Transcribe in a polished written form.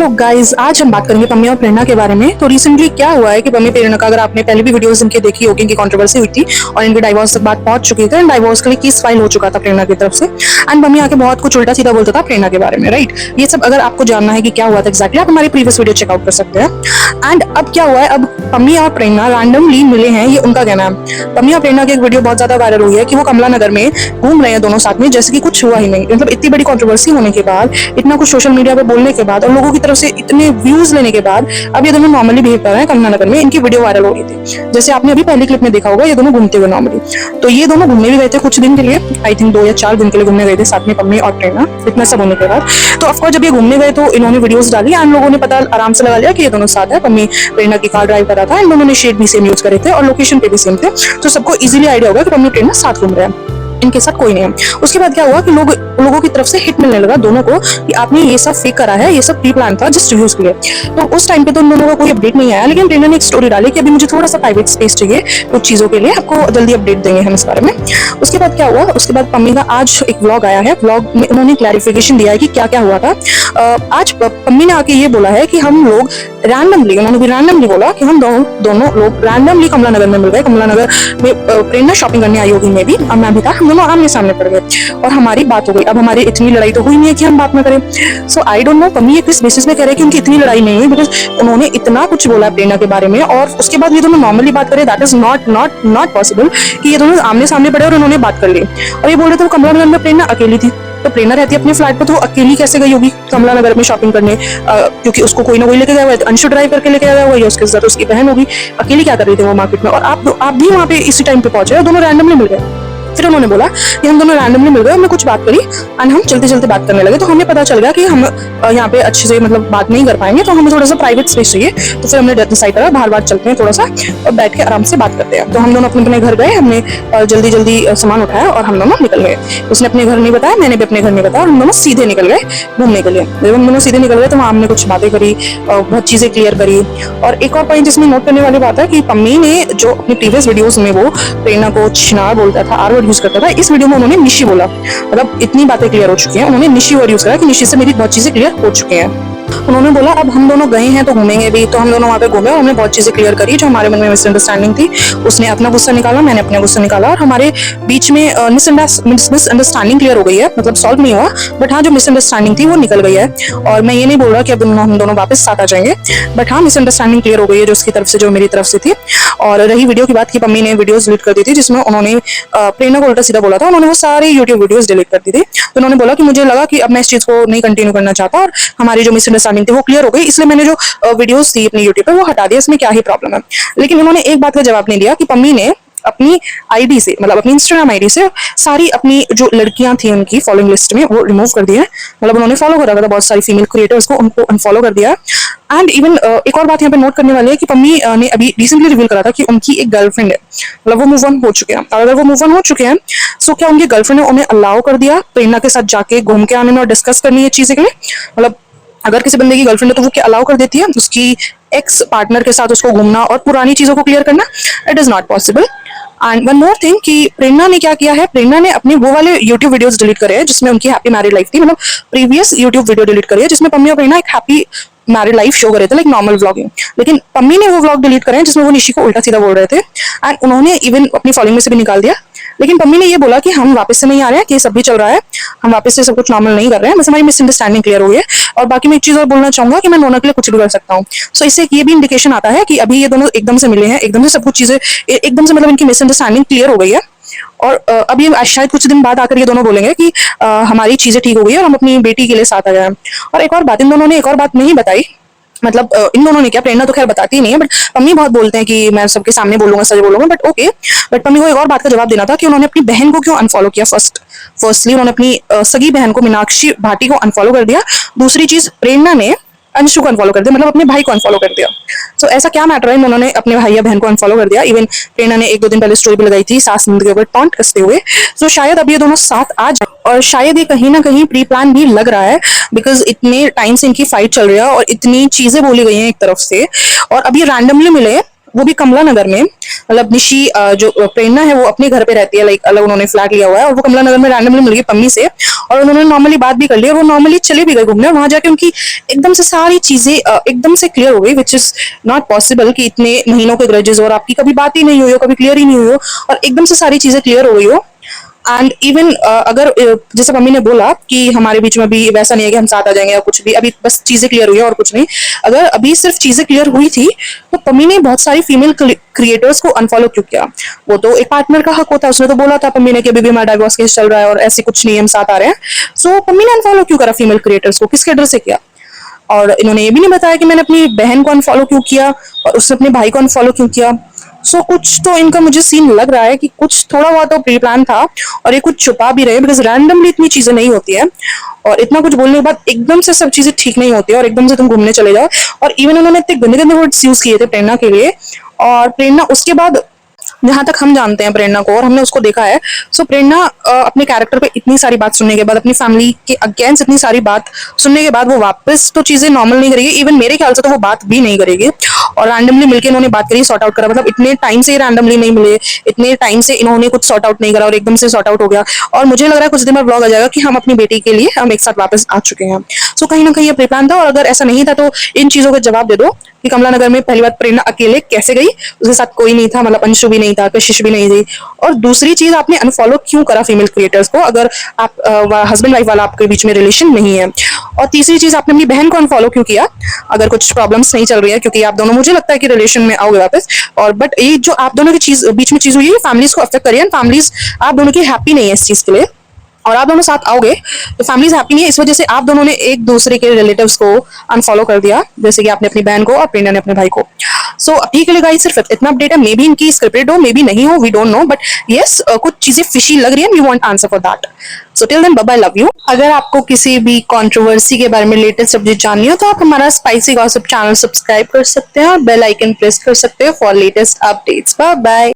Hello guys, आज हम बात करेंगे पम्मी और प्रेरणा के बारे में। तो रिसेंटली क्या हुआ है कि पम्मी प्रेरणा का, अगर आपने पहले भी वीडियोस इनके देखी होगी, इनकी कंट्रोवर्सी हुई थी और इनके डाइवोर्स तक बात पहुंच चुकी थी। डाइवोर्स के लिए केस फाइल हो चुका था प्रेरणा की तरफ से। एंड पम्मी आके बहुत कुछ उल्टा सीधा बोलता था प्रेरणा के बारे में, राइट। ये सब अगर आपको जानना है कि क्या हुआ था एग्जैक्टली, आप हमारी प्रीवियस वीडियो चेकआउट कर सकते हैं। एंड अब क्या हुआ है, अब पम्मी और प्रेरणा रैंडमली मिले हैं, ये उनका कहना है। पम्मी और प्रेरणा की एक वीडियो बहुत ज्यादा वायरल हुई है कि वो कमला नगर में घूम रहे हैं दोनों साथ में, जैसे कि कुछ हुआ ही नहीं। मतलब इतनी बड़ी कंट्रोवर्सी होने के बाद, इतना कुछ सोशल मीडिया पे बोलने के बाद और लोगों की तरफ से इतने व्यूज लेने के बाद अब ये दोनों नॉर्मली बिहेव कर रहे हैं कमला नगर में। इनकी वीडियो वायरल हो रही थी, जैसे आपने अभी पहली क्लिप में देखा होगा, ये दोनों घूमते हुए नॉर्मली। तो ये दोनों घूमने भी गए थे कुछ दिन के लिए, आई थिंक 2 या 4 दिन के लिए घूमने गए थे साथ में पम्मी और प्रेरणा। इतना सब होने के बाद तो ऑफकोर्स जब ये घूमने गए तो इन्होंने वीडियोस डाली एंड लोगों ने पता आराम से लगा लिया कि ये दोनों साथ है। पम्मी प्रेरणा की कार ड्राइव कर रहा था एंड दोनों ने शेड भी सेम यूज करे थे और लोकेशन पे भी सेम थे। तो सबको इजीली आइडिया होगा कि पम्मी प्रेरणा साथ घूम रहे हैं, इनके साथ कोई नहीं है। उसके बाद क्या हुआ कि लोगों की तरफ से हिट मिलने लगा दोनों को कि आपने ये सब फेक करा है, ये सब प्री प्लान था जस्ट व्यूज के लिए। तो उस टाइम पे तो उन दोनों का कोई अपडेट नहीं आया, लेकिन प्रेरणा ने एक स्टोरी डाली कि अभी मुझे थोड़ा सा प्राइवेट स्पेस चाहिए कुछ चीजों के लिए, आपको जल्दी अपडेट देंगे हम इस बारे में। उसके बाद क्या हुआ, उसके बाद पम्मी का आज एक व्लॉग आया है। व्लॉग में उन्होंने क्लैरिफिकेशन दिया है कि क्या क्या हुआ था। आज पम्मी ने आके ये बोला है कि हम लोग रैंडमली, उन्होंने भी रैंडमली बोला कि हम दोनों लोग रैंडमली कमला नगर में मिल गए। कमला नगर में प्रेरणा शॉपिंग करने आई होगी मे बी, और मैं भी था। हम दोनों आमने सामने पड़ गए और हमारी बात हो गई। अब हमारी इतनी लड़ाई तो हुई नहीं है कि हम बात ना करें। सो आई डोंट नो पम्मी किस बेसिस पे कह रहे हैं कि उनकी इतनी लड़ाई नहीं हुई, बिकॉज उन्होंने इतना कुछ बोला प्रेरणा के बारे में और उसके बाद ये दोनों नॉर्मली बात करें। दैट इज नॉट पॉसिबल कि ये दोनों आमने सामने पड़े और उन्होंने बात कर ली। और ये बोल रहे थे कमला नगर में प्रेरणा अकेली थी, तो प्रेरणा रहती है अपने फ्लैट पे, तो अकेली कैसे गई होगी कमला नगर में शॉपिंग करने? क्योंकि उसको कोई ना कोई लेके गया हुआ है, अंशु ड्राइव करके लेके गया हुआ है, उसके साथ उसकी बहन होगी। अकेली क्या कर रही थी वो मार्केट में? और आप भी वहाँ पे इसी टाइम पे पहुंचे और दोनों रैंडमली मिल गए। फिर उन्होंने बोला कि हम दोनों रैंडमली मिल गए, हमने कुछ बात करी एंड हम चलते चलते बात करने लगे। तो हमें पता चल गया कि हम यहाँ पे अच्छे से मतलब बात नहीं कर पाएंगे, तो हमें थोड़ा सा प्राइवेट स्पेस चाहिए। तो फिर हमने डिसाइड करा बाहर चलते हैं थोड़ा सा और बैठ के आराम से बात करते हैं। तो हम दोनों अपने अपने घर गए, हमने जल्दी जल्दी सामान उठाया और हम दोनों निकल गए। उसने अपने घर नहीं बताया, मैंने भी अपने घर नहीं बताया, और हम दोनों सीधे निकल गए घूमने के लिए। जब हम दोनों सीधे निकल गए तो वहाँ हमने कुछ बातें करी, बहुत चीजें क्लियर करी। और एक और पॉइंट जिसमें नोट करने वाली बात है कि पम्मी ने जो अपनी प्रीवियस वीडियोस में वो प्रेरणा को छिनार बोलता था, आर वर्ड यूज करता था, इस वीडियो में उन्होंने निशी बोला। मतलब इतनी बातें क्लियर हो चुकी हैं, उन्होंने निशी वर्ड यूज करा कि निशी से मेरी बहुत चीजें क्लियर हो चुकी हैं। उन्होंने बोला अब हम दोनों गए हैं तो घूमेंगे भी, तो हम दोनों वहाँ पे घूमे और हमने बहुत चीजें क्लियर करी जो हमारे मन में मिसअंडरस्टैंडिंग थी। उसने अपना गुस्सा निकाला, मैंने अपना गुस्सा निकाला, और हमारे बीच में मिसअंडरस्टैंडिंग क्लियर हो गई है। मतलब सॉल्व नहीं हुआ, बट हाँ जो मिसअंडरस्टैंडिंग थी वो निकल गई है। और मैं ये नहीं बोल रहा कि अब हम दोनों वापस साथ आ जाएंगे, बट हाँ मिसअंडरस्टैंडिंग क्लियर हो गई है, जो उसकी तरफ से जो मेरी तरफ से थी। और रही वीडियो की बात की, पम्मी ने वीडियोस डिलीट कर दी थी जिसमें उन्होंने प्रेरणा को उल्टा सीधा बोला था। उन्होंने वो सारी यूट्यूब वीडियोस डिलीट कर दी थी। तो उन्होंने बोला कि मुझे लगा कि अब मैं इस चीज को नहीं कंटिन्यू करना चाहता और हमारी जो मिसअंडरस्टैंडिंग थी वो क्लियर हो गई, इसलिए मैंने जो वीडियोस थी अपनी यूट्यूब पे वो हटा दिया। इसमें क्या ही प्रॉब्लम है? लेकिन उन्होंने एक बात का जवाब नहीं दिया कि पम्मी ने अपनी आईडी से, मतलब अपनी इंस्टाग्राम आईडी से सारी अपनी जो लड़कियां थी उनकी फॉलोइंग लिस्ट में वो रिमूव कर दी है। मतलब उन्होंने फॉलो कर रखा था बहुत सारी फीमेल क्रिएटर्स को, उनको अनफॉलो कर दिया। एंड इवन एक और बात यहाँ पे नोट करने वाली है कि पम्मी ने अभी रिसेंटली रिवील करा था कि उनकी एक गर्लफ्रेंड है, मतलब वो मूव ऑन हो चुके हैं। और अगर वो मूव ऑन हो चुके हैं सो क्या उनकी गर्लफ्रेंड ने उन्हें अलाउ कर दिया प्रेरणा के साथ जाके घूम के आने में और डिस्कस करनी है चीजें के लिए? मतलब अगर किसी बंदे की गर्लफ्रेंड है तो वो क्या अलाउ कर देती है उसकी एक्स पार्टनर के साथ उसको घूमना और पुरानी चीजों को क्लियर करना? It is not possible. And one more thing कि प्रेरणा ने क्या किया है, प्रेरणा ने अपने वो वाले यूट्यूब वीडियोस डिलीट करे हैं जिसमें उनकी हैप्पी मैरिड लाइफ थी। मतलब प्रीवियस यूट्यूब वीडियो डिलीट करी है जिसमें पम्मी और प्रेरणा एक हैप्पी मैरिड लाइफ शो कर रहे थे, लाइक नॉर्मल व्लॉगिंग। लेकिन पम्मी ने वो व्लॉग डिलीट करे हैं जिसमें वो निशी को उल्टा सीधा बोल रहे थे एंड उन्होंने इवन अपनी फॉलोइंग में से भी निकाल दिया। लेकिन पम्मी ने ये बोला कि हम वापस से नहीं आ रहे हैं, कि सब भी चल रहा है, हम वापस से सब कुछ नॉर्मल नहीं कर रहे हैं, बस हमारी मिसअंडरस्टैंडिंग क्लियर हो गई है। और बाकी मैं एक चीज और बोलना चाहूंगा कि मैं दोनों के लिए कुछ भी कर सकता हूँ। सो इससे ये भी इंडिकेशन आता है कि अभी ये दोनों एकदम से मिले हैं, एकदम से सब कुछ चीजें एकदम से, मतलब इनकी मिसअंडरस्टैंडिंग क्लियर हो गई है। और अब ये शायद कुछ दिन बाद आकर ये दोनों बोलेंगे कि हमारी चीजें ठीक हो गई है और हम अपनी बेटी के लिए साथ आ गए हैं। और एक और बात, इन दोनों ने एक और बात नहीं बताई, मतलब इन दोनों ने क्या, प्रेरणा तो खैर बताती नहीं है, बट पम्मी बहुत बोलते हैं कि मैं सबके सामने बोलूंगा, सच बोलूंगा, बट ओके। बट पम्मी को एक और बात का जवाब देना था कि उन्होंने अपनी बहन को क्यों अनफॉलो किया। फर्स्टली उन्होंने अपनी सगी बहन को, मीनाक्षी भाटी को अनफॉलो कर दिया। दूसरी चीज, प्रेरणा ने अंशु को अनफॉलो कर दिया, मतलब अपने भाई को अनफॉलो कर दिया। सो ऐसा क्या मैटर है उन्होंने अपने भाई या बहन को अनफॉलो कर दिया? इवन प्रेरणा ने 1-2 दिन पहले स्टोरी भी लगाई थी सास नंद के ऊपर टॉन्ट कसते हुए। सो शायद अब ये दोनों साथ आ जाए, और शायद ये कहीं ना कहीं प्री प्लान भी लग रहा है, बिकॉज इतने टाइम से इनकी फाइट चल रही है और इतनी चीजें बोली गई हैं एक तरफ से, और अब ये रैंडमली मिले वो भी कमला नगर में। मतलब निशी जो प्रेरणा है वो अपने घर पे रहती है, लाइक अलग उन्होंने फ्लैट लिया हुआ है, और वो कमला नगर में रैंडमली मिल गई पम्मी से, और उन्होंने नॉर्मली बात भी कर ली, और वो नॉर्मली चले भी गए घूमने। वहां जाके उनकी एकदम से सारी चीजें एकदम से क्लियर हो गई, विच इज नॉट पॉसिबल कि इतने महीनों के ग्रजेस और आपकी कभी बात ही नहीं हुई हो, कभी क्लियर ही नहीं हुई हो, और एकदम से सारी चीजें क्लियर हो गई हो। एंड इवन अगर जैसे मम्मी ने बोला कि हमारे बीच में अभी वैसा नहीं है कि हम साथ आ जाएंगे या कुछ भी, अभी बस चीजें क्लियर हुई है और कुछ नहीं। अगर अभी सिर्फ चीजें क्लियर हुई थी तो मम्मी ने बहुत सारी फीमेल क्रिएटर्स को अनफॉलो क्यों किया? वो तो एक पार्टनर का हक होता है, उसने तो बोला था मम्मी ने कि अभी भी हमारा डाइवोर्स केस चल रहा है और ऐसे कुछ नहीं, हम साथ आ रहे हैं। सो मम्मी ने अनफॉलो क्यों करा फीमेल क्रिएटर्स को, किसके डर से किया? और इन्होंने ये भी नहीं बताया कि मैंने अपनी बहन को अनफॉलो क्यों किया और उसने अपने भाई को अनफॉलो क्यों किया। सो कुछ तो इनका मुझे सीन लग रहा है कि कुछ थोड़ा बहुत तो प्री प्लान था, और ये कुछ छुपा भी रहे, बिकॉज रैंडमली इतनी चीजें नहीं होती है, और इतना कुछ बोलने के बाद एकदम से सब चीजें ठीक नहीं होती है और एकदम से तुम घूमने चले जाओ। और इवन उन्होंने इतने गंदे गंदे वर्ड्स यूज किए थे प्रेरणा के लिए, और प्रेरणा उसके बाद, जहां तक हम जानते हैं प्रेरणा को और हमने उसको देखा है, सो प्रेरणा अपने कैरेक्टर पे इतनी सारी बात सुनने के बाद, अपनी फैमिली के अगेंस्ट इतनी सारी बात सुनने के बाद, वो वापस तो चीजें नॉर्मल नहीं करेगी। इवन मेरे ख्याल से तो वो बात भी नहीं करेगी, और रैंडमली मिलकर इन्होंने बात करी, सॉर्ट आउट करा। मतलब इतने टाइम से रैंडमली नहीं मिले, इतने टाइम से इन्होंने कुछ सॉर्ट आउट नहीं करा, और एकदम से सॉर्ट आउट हो गया। और मुझे लग रहा है कुछ दिन में ब्लॉग आ जाएगा कि हम अपनी बेटी के लिए हम एक साथ वापस आ चुके हैं। सो कहीं ना कहीं ये प्री प्लान था, और अगर ऐसा नहीं था तो इन चीजों का जवाब दे दो कि कमला नगर में पहली बार प्रेरणा अकेले कैसे गई, उसके साथ कोई नहीं था, मतलब अंशु भी नहीं था, कशिश भी नहीं थी। और दूसरी चीज, आपने अनफॉलो क्यों करा फीमेल क्रिएटर्स को अगर आप हस्बैंड वाइफ वाला आपके बीच में रिलेशन नहीं है? और तीसरी चीज, आपने अपनी बहन को अनफॉलो क्यों किया अगर कुछ प्रॉब्लम्स नहीं चल रही है? क्योंकि आप दोनों, मुझे लगता है कि रिलेशन में आओगे वापस, और बट ये जो आप दोनों की चीज बीच में चीज हुई है, फैमिलीज को अफेक्ट करिए, फैमिलीज आप दोनों की हैप्पी नहीं है इस चीज के लिए, और आप दोनों साथ आओगे तो फैमिलीज हैप्पी नहीं है, इस वजह से आप दोनों ने एक दूसरे के रिलेटिव्स को अनफॉलो कर दिया, जैसे कि आपने अपनी बहन को और प्रेरणा ने अपने भाई को। सो अभी के लिए गाइस सिर्फ इतना अपडेट है, मे बी इनकी स्क्रिप्टेड हो, मे बी नहीं हो, we don't know, but yes कुछ चीजें फिशी लग रही है, we want answer for that. So till then bye bye, love you. अगर आपको किसी भी कंट्रोवर्सी के बारे में लेटेस्ट अपडेट जाननी हो तो आप हमारा स्पाइसी गॉसिप चैनल सब्सक्राइब कर सकते हैं और बेल आइकन प्रेस कर सकते हो for latest updates. Bye bye.